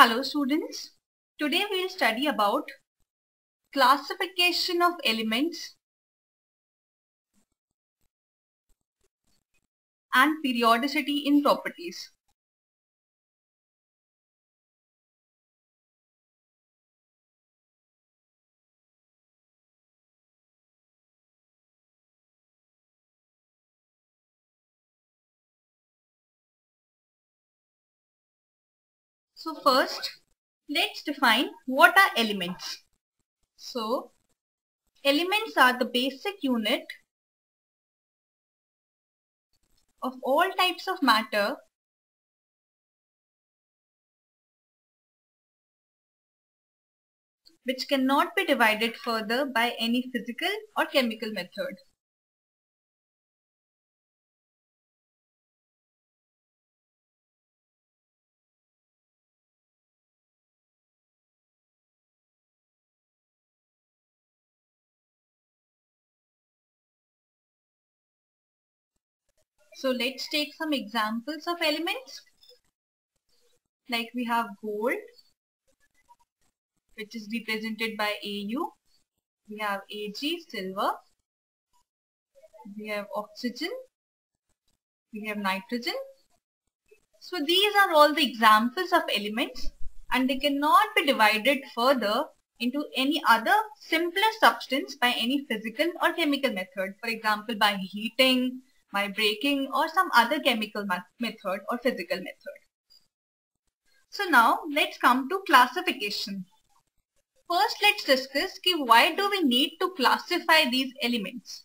Hello students, today we will study about classification of elements and periodicity in properties. So first, let's define what are elements. So elements are the basic unit of all types of matter which cannot be divided further by any physical or chemical method. So let's take some examples of elements. Like we have gold, which is represented by Au. We have Ag, silver. We have oxygen. We have nitrogen. So these are all the examples of elements, and they cannot be divided further into any other simpler substance by any physical or chemical method. For example, by heating, by breaking, or some other chemical method or physical method. So now let's come to classification. First, let's discuss why do we need to classify these elements.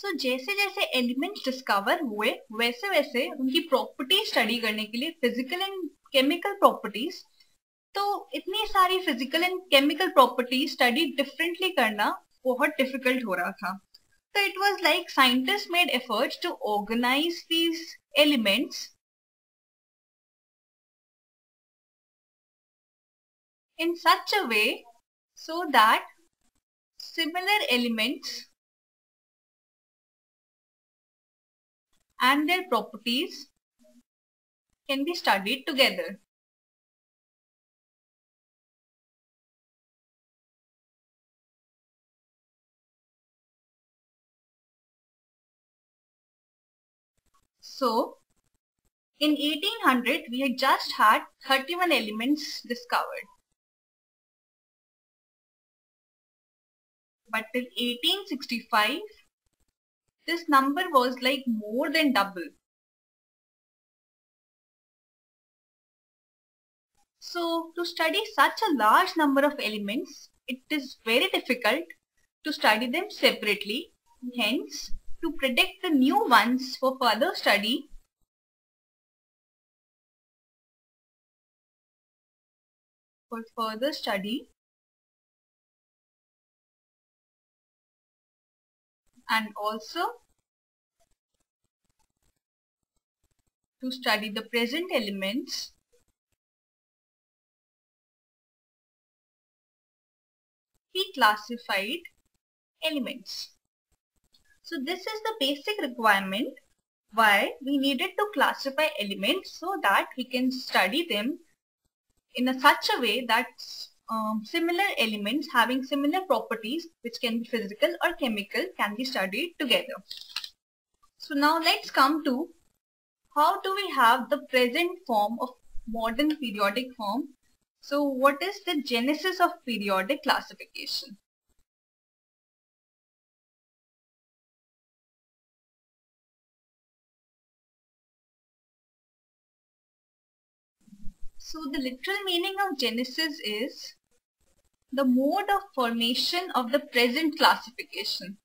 So जैसे जैसे elements discover हुए वैसे वैसे उनकी property study करने के लिए physical and chemical properties, तो इतनी सारी physical and chemical properties study differently करना बहुत डिफिकल्ट हो रहा था. So it was like scientists made efforts to organize these elements in such a way so that similar elements and their properties can be studied together. So, in 1800, we had just had 31 elements discovered. But till 1865, this number was like more than double. So, to study such a large number of elements, it is very difficult to study them separately. Hence, to predict the new ones for further study, and also to study the present elements, we classified elements. So this is the basic requirement why we needed to classify elements, so that we can study them in such a way that similar elements having similar properties, which can be physical or chemical, can be studied together. So now let's come to how do we have the present form of modern periodic form. So what is the genesis of periodic classification? So the literal meaning of genesis is the mode of formation of the present classification.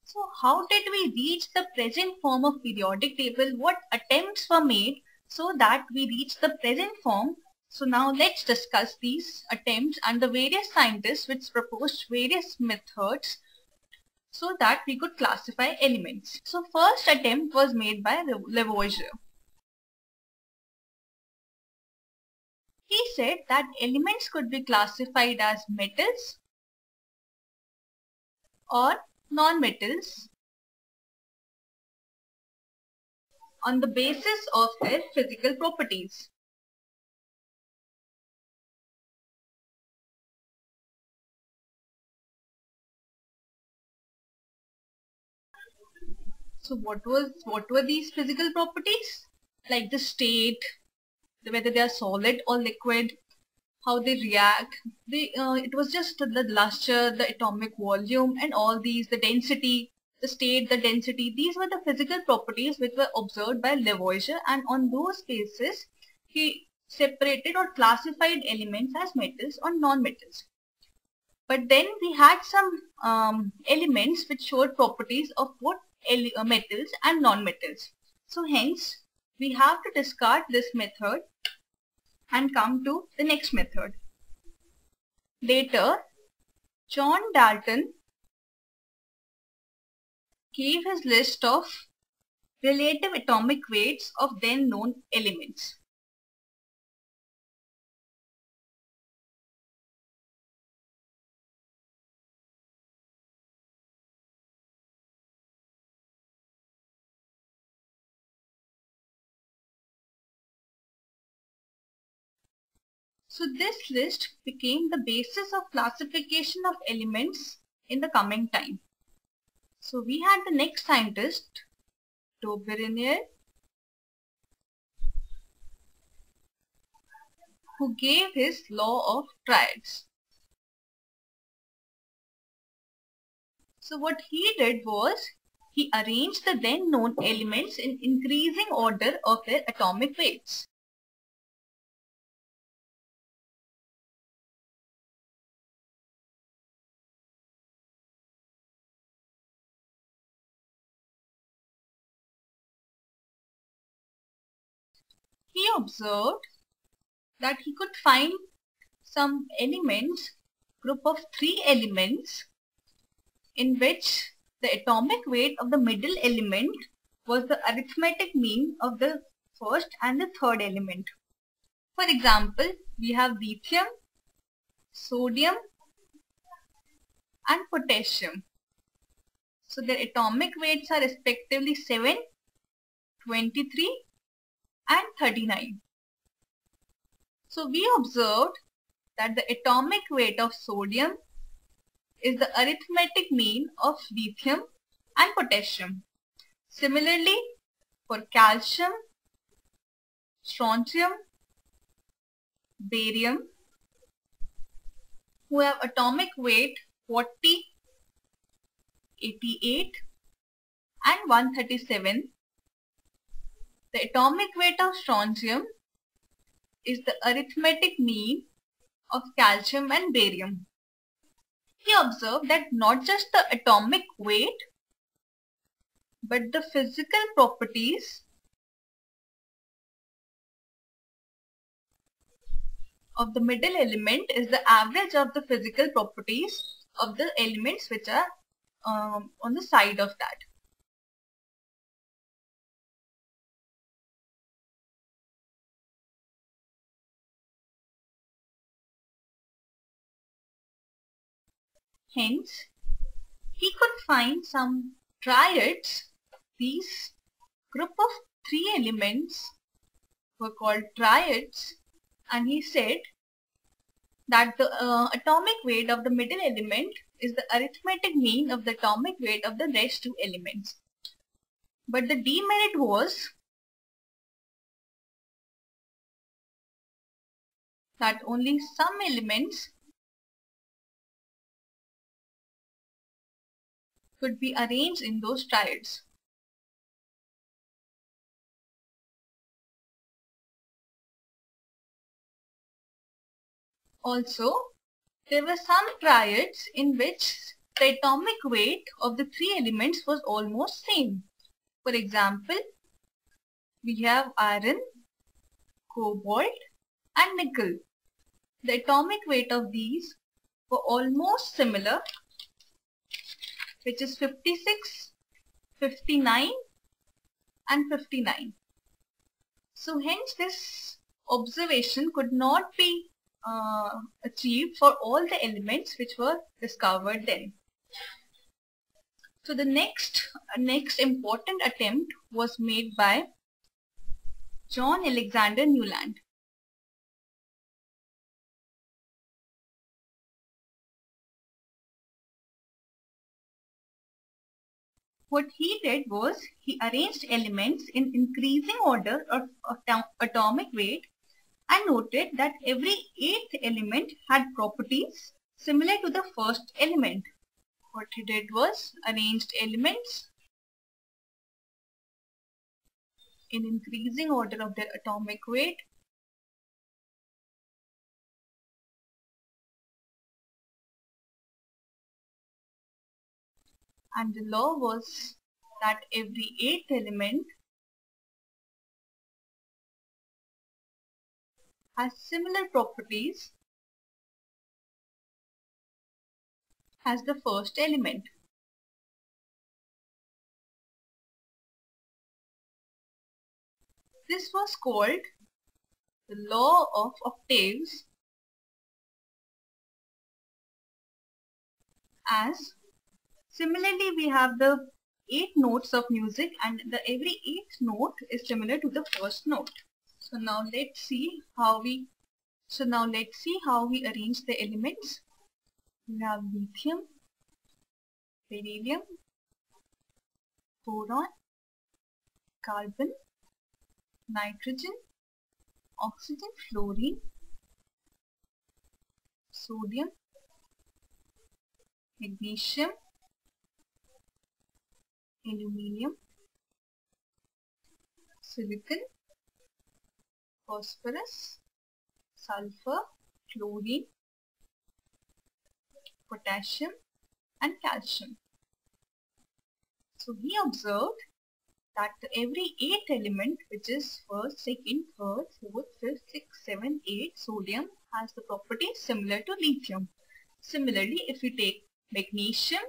So how did we reach the present form of periodic table? What attempts were made so that we reach the present form? So now let's discuss these attempts and the various scientists which proposed various methods so that we could classify elements. So first attempt was made by Lavoisier. He said that elements could be classified as metals or non-metals on the basis of their physical properties. So what were these physical properties? Like the state, whether they are solid or liquid, how they react. It was just the luster, the atomic volume, and all these, the density, the state, the density. These were the physical properties which were observed by Lavoisier, and on those basis, he separated or classified elements as metals or non-metals. But then we had some elements which showed properties of both metals and non-metals. So hence, we have to discard this method and come to the next method. Later, John Dalton gave his list of relative atomic weights of then known elements. So this list became the basis of classification of elements in the coming time. So we had the next scientist, Taubirinier, who gave his law of triads. So what he did was, he arranged the then known elements in increasing order of their atomic weights. He observed that he could find some elements, group of 3 elements, in which the atomic weight of the middle element was the arithmetic mean of the first and the third element. For example, we have lithium, sodium, and potassium. So their atomic weights are respectively 7, 23, and 39. So we observed that the atomic weight of sodium is the arithmetic mean of lithium and potassium. Similarly, for calcium, strontium, barium, who have atomic weight 40, 88, and 137, the atomic weight of strontium is the arithmetic mean of calcium and barium. He observed that not just the atomic weight, but the physical properties of the middle element is the average of the physical properties of the elements which are on the side of that. Hence, he could find some triads. These group of 3 elements were called triads, and he said that the atomic weight of the middle element is the arithmetic mean of the atomic weight of the rest 2 elements. But the demerit was that only some elements could be arranged in those triads. Also, there were some triads in which the atomic weight of the 3 elements was almost same. For example, we have iron, cobalt, and nickel. The atomic weight of these were almost similar, which is 56, 59 and 59. So hence this observation could not be achieved for all the elements which were discovered then. So the next important attempt was made by John Alexander Newland. What he did was he arranged elements in increasing order of atomic weight and noted that every 8th element had properties similar to the first element. What he did was arranged elements in increasing order of their atomic weight and the law was that every 8th element has similar properties as the first element. This was called the law of octaves, as similarly we have the 8 notes of music and every 8th note is similar to the first note. So now let's see how we arrange the elements. We have lithium, beryllium, boron, carbon, nitrogen, oxygen, fluorine, sodium, magnesium, aluminium, silicon, phosphorus, sulfur, chlorine, potassium and calcium. So he observed that every 8th element, which is first, second, third, fourth, fifth, sixth, seventh, eighth, sodium has the properties similar to lithium. Similarly, if we take magnesium,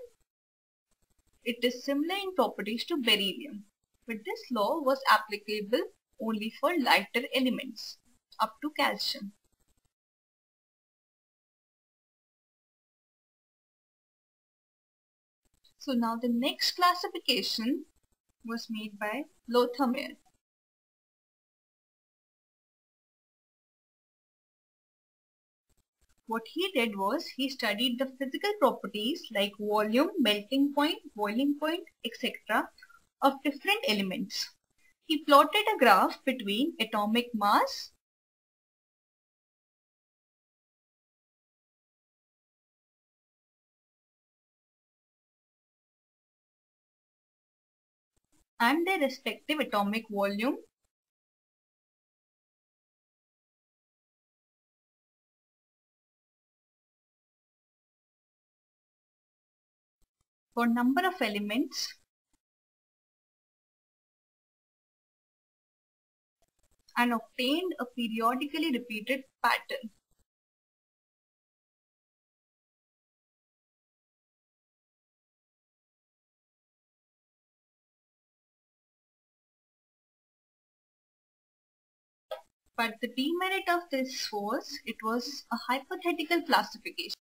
it is similar in properties to beryllium. But this law was applicable only for lighter elements up to calcium. So now the next classification was made by Lothar Meyer. What he did was he studied the physical properties like volume, melting point, boiling point, etc. of different elements. He plotted a graph between atomic mass and their respective atomic volume for number of elements and obtained a periodically repeated pattern. But the demerit of this was it was a hypothetical classification.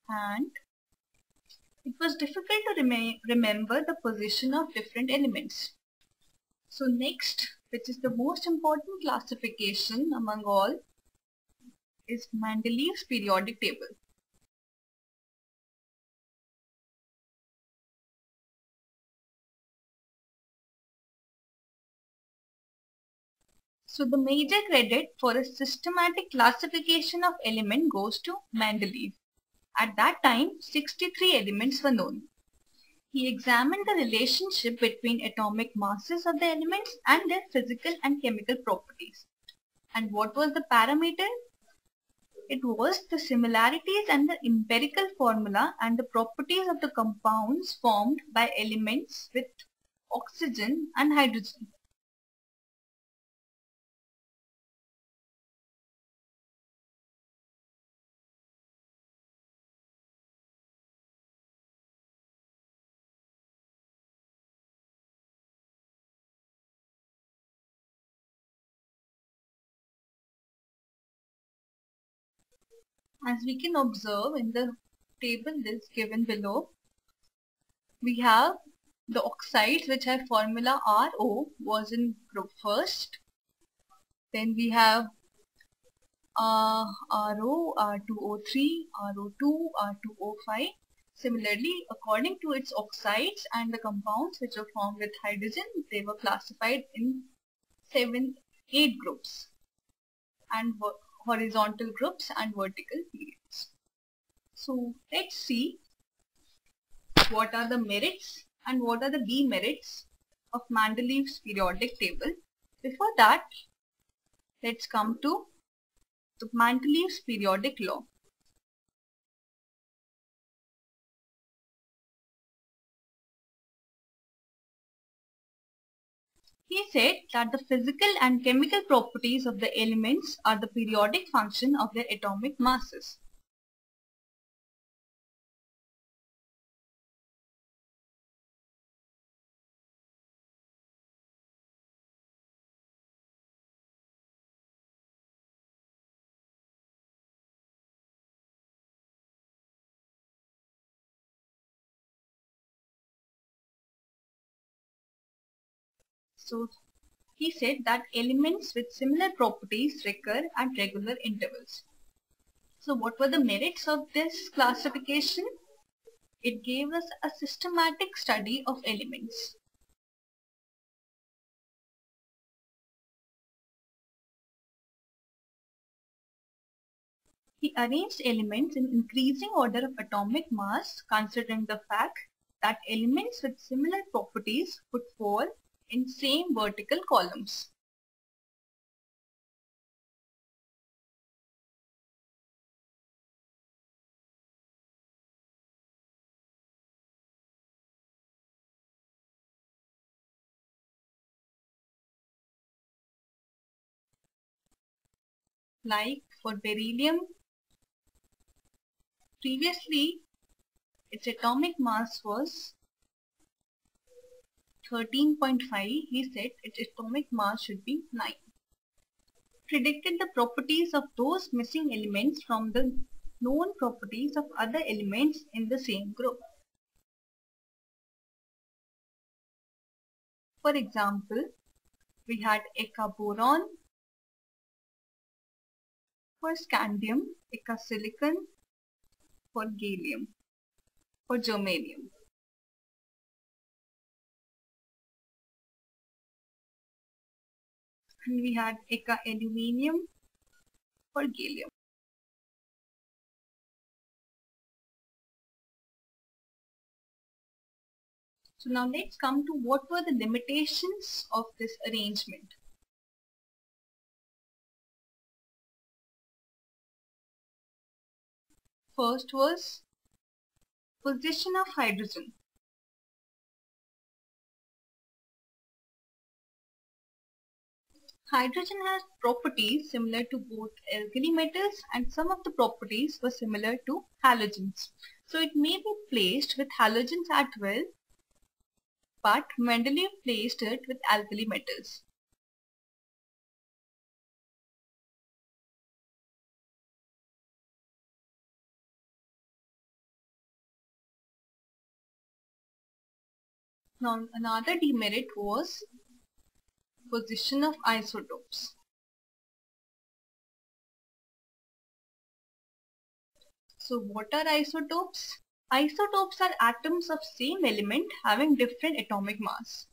And it was difficult to remember the position of different elements. So next, which is the most important classification among all, is Mendeleev's periodic table. So the major credit for a systematic classification of element goes to Mendeleev. At that time, 63 elements were known. He examined the relationship between atomic masses of the elements and their physical and chemical properties. And what was the parameter? It was the similarities and the empirical formula and the properties of the compounds formed by elements with oxygen and hydrogen. As we can observe in the table that's given below, we have the oxides which have formula RO was in group first. Then we have RO, R2O3, RO2, R2O5. Similarly, according to its oxides and the compounds which are formed with hydrogen, they were classified in 8 groups, and horizontal groups and vertical periods. So let's see what are the merits and what are the demerits of Mendeleev's periodic table. Before that, let's come to the Mendeleev's periodic law. He said that the physical and chemical properties of the elements are the periodic function of their atomic masses. So he said that elements with similar properties recur at regular intervals. So what were the merits of this classification? It gave us a systematic study of elements. He arranged elements in increasing order of atomic mass, considering the fact that elements with similar properties would fall in same vertical columns. Like for beryllium, previously its atomic mass was 13.5. He said its atomic mass should be 9. Predicted the properties of those missing elements from the known properties of other elements in the same group. For example, we had eka-boron, for scandium, eka-silicon, for gallium, for germanium. And we had eka-aluminium for gallium. So now let's come to what were the limitations of this arrangement. First was position of hydrogen. Hydrogen has properties similar to both alkali metals, and some of the properties were similar to halogens. So it may be placed with halogens at will, but Mendeleev placed it with alkali metals. Now another demerit was position of isotopes. So what are isotopes? Isotopes are atoms of same element having different atomic mass.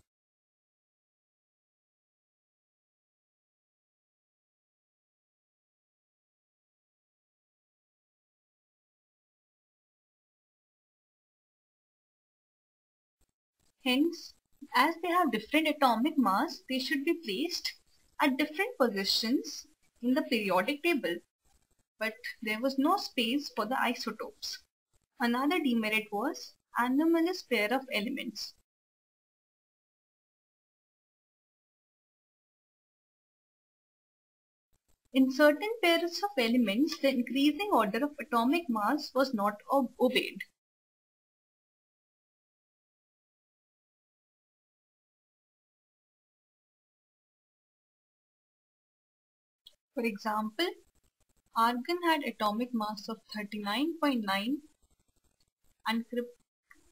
Hence, as they have different atomic mass, they should be placed at different positions in the periodic table. But there was no space for the isotopes. Another demerit was anomalous pair of elements. In certain pairs of elements, the increasing order of atomic mass was not obeyed. For example, argon had atomic mass of 39.9 and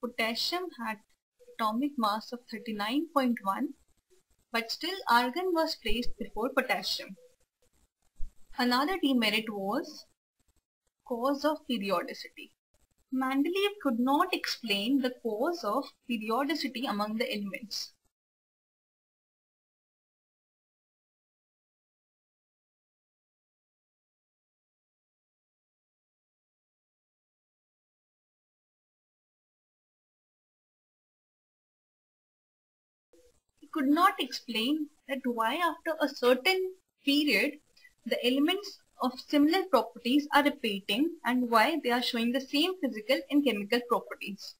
potassium had atomic mass of 39.1, but still argon was placed before potassium. Another demerit was cause of periodicity. Mendeleev could not explain the cause of periodicity among the elements. He could not explain that why after a certain period the elements of similar properties are repeating and why they are showing the same physical and chemical properties.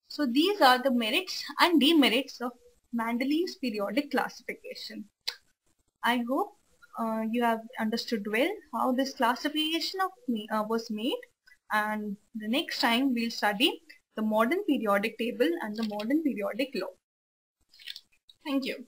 So these are the merits and demerits of Mendeleev's periodic classification. I hope you have understood well how this classification was made, and the next time we'll study the modern periodic table and the modern periodic law. Thank you.